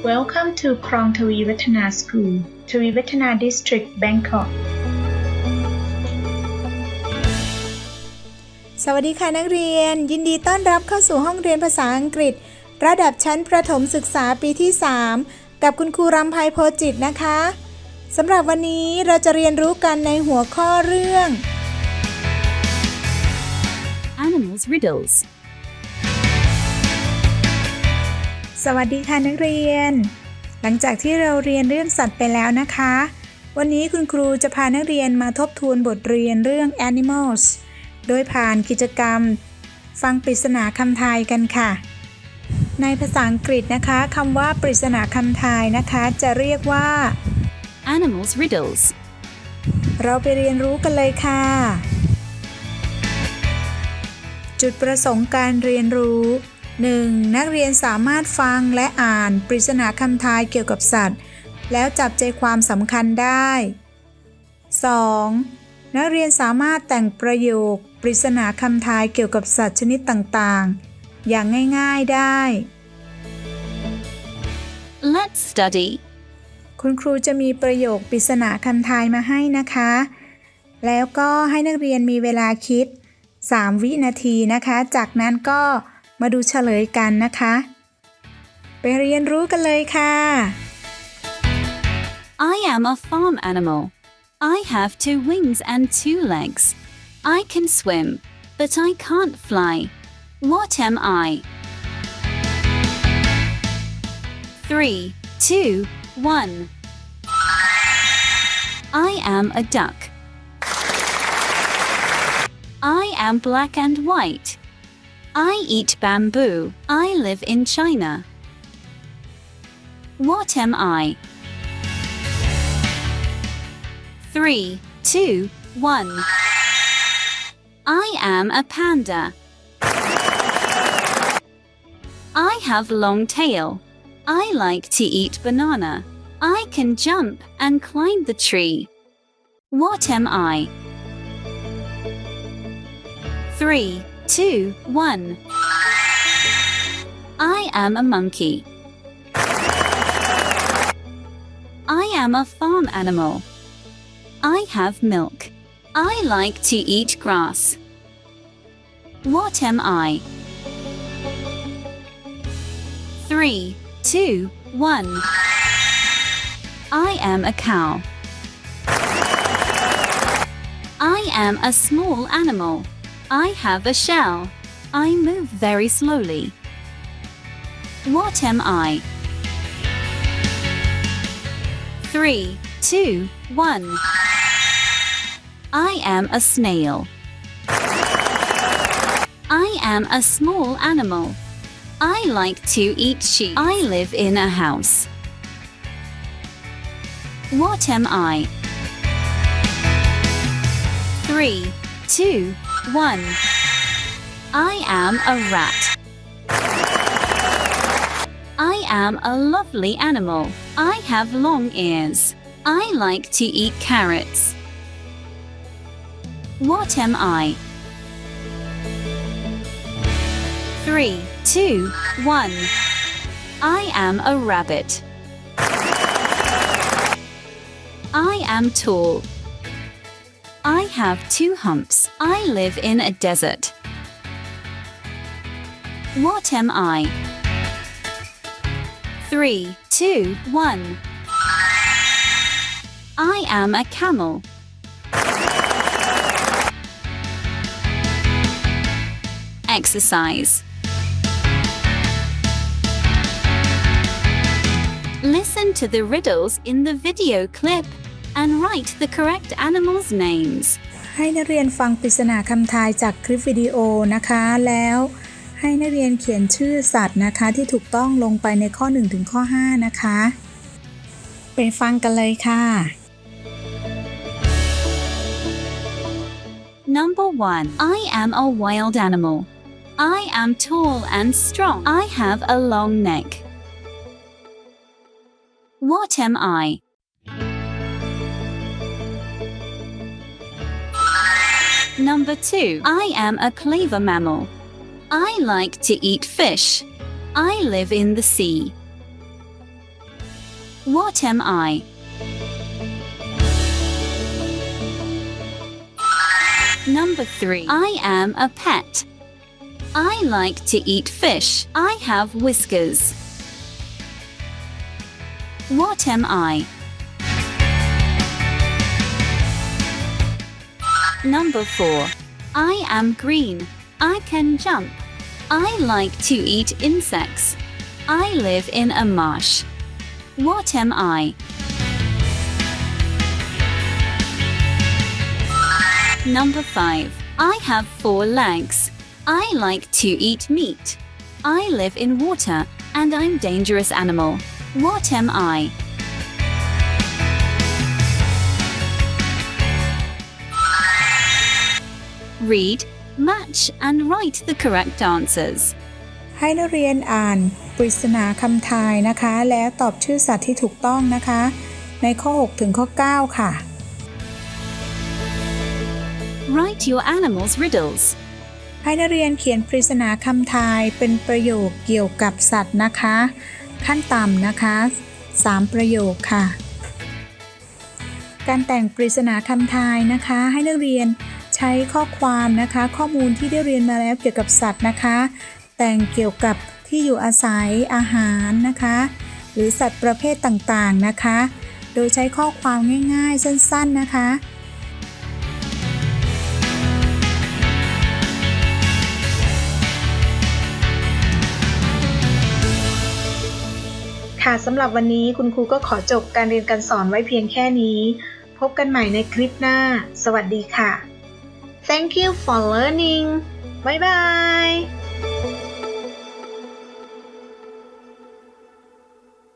Welcome to คลองทวีวัฒนา School ทวีวัฒนา District Bangkok สวัสดีค่ะนักเรียนยินดีต้อนรับเข้าสู่ห้องเรียนภาษาอังกฤษระดับชั้นประถมศึกษาปีที่ 3 กับคุณครูรำไพโพจิตรนะคะสำหรับวันนี้เราจะเรียนรู้กันในหัวข้อเรื่อง Animals riddlesสวัสดีค่ะนักเรียนหลังจากที่เราเรียนเรื่องสัตว์ไปแล้วนะคะวันนี้คุณครูจะพานักเรียนมาทบทวนบทเรียนเรื่อง Animals โดยผ่านกิจกรรมฟังปริศนาคำทายกันค่ะในภาษาอังกฤษนะคะคำว่าปริศนาคำทายนะคะจะเรียกว่า Animals riddles เราไปเรียนรู้กันเลยค่ะจุดประสงค์การเรียนรู้ 1. นักเรียนสามารถฟังและอ่านปริศนาคำทายเกี่ยวกับสัตว์แล้วจับใจความสำคัญได้ 2. นักเรียนสามารถแต่งประโยคปริศนาคำทายเกี่ยวกับสัตว์ชนิดต่างๆอย่างง่ายๆได้ Let's study คุณครูจะมีประโยคปริศนาคำทายมาให้นะคะแล้วก็ให้นักเรียนมีเวลาคิด3 วินาทีนะคะจากนั้นก็มาดูเฉลยกันนะคะไปเรียนรู้กันเลยค่ะ I am a farm animal. I have 2 wings and 2 legs. I can swim, but I can't fly. What am I? 3, 2, 1. I am a duck. I am black and white.I eat bamboo. I live in China. What am I? 3, 2, 1. I am a panda. I have long tail. I like to eat banana. I can jump and climb the tree. What am I? 3, 2, 1. I am a monkey. I am a farm animal. I have milk. I like to eat grass. What am I? 3, 2, 1. I am a cow. I am a small animal.I have a shell. I move very slowly. What am I? 3, 2, 1. I am a snail. I am a small animal. I like to eat sheep. I live in a house. What am I? 3, 2, 1. I am a rat. I am a lovely animal. I have long ears. I like to eat carrots. What am I? 3, 2, 1. I am a rabbit. I am tall.I have 2 humps. I live in a desert. What am I? 3, 2, 1. I am a camel. Exercise. Listen to the riddles in the video clip.and write the correct animals' names. ให้นักเรียนฟังปริศนาคำทายจากคลิปวิดีโอนะคะแล้วให้นักเรียนเขียนชื่อสัตว์นะคะที่ถูกต้องลงไปในข้อ1ถึงข้อ5นะคะไปฟังกันเลยค่ะ Number 1. I am a wild animal. I am tall and strong. I have a long neck. What am I?Number 2. I am a clever mammal. I like to eat fish. I live in the sea. What am I? Number 3. I am a pet. I like to eat fish. I have whiskers. What am I? Number 4. I am green. I can jump. I like to eat insects. I live in a marsh. What am I? Number 5. I have 4 legs. I like to eat meat. I live in water and I'm a dangerous animal. What am I? Read, match and write the correct answers. ให้นักเรียนอ่านปริศนาคำทายนะคะแล้วตอบชื่อสัตว์ที่ถูกต้องนะคะในข้อ 6 ถึงข้อ 9 ค่ะ Write your animals' riddles. ให้นักเรียนเขียนปริศนาคำทายเป็นประโยคเกี่ยวกับสัตว์นะคะขั้นต่ำนะคะ3 ประโยคค่ะการแต่งปริศนาคำทายนะคะให้นักเรียนใช้ข้อความนะคะข้อมูลที่ได้เรียนมาแล้วเกี่ยวกับสัตว์นะคะแต่งเกี่ยวกับที่อยู่อาศัยอาหารนะคะหรือสัตว์ประเภทต่างๆนะคะโดยใช้ข้อความง่ายๆสั้นๆนะคะค่ะสำหรับวันนี้คุณครูก็ขอจบการเรียนการสอนไว้เพียงแค่นี้พบกันใหม่ในคลิปหน้าสวัสดีค่ะ Thank you for learning. Bye bye.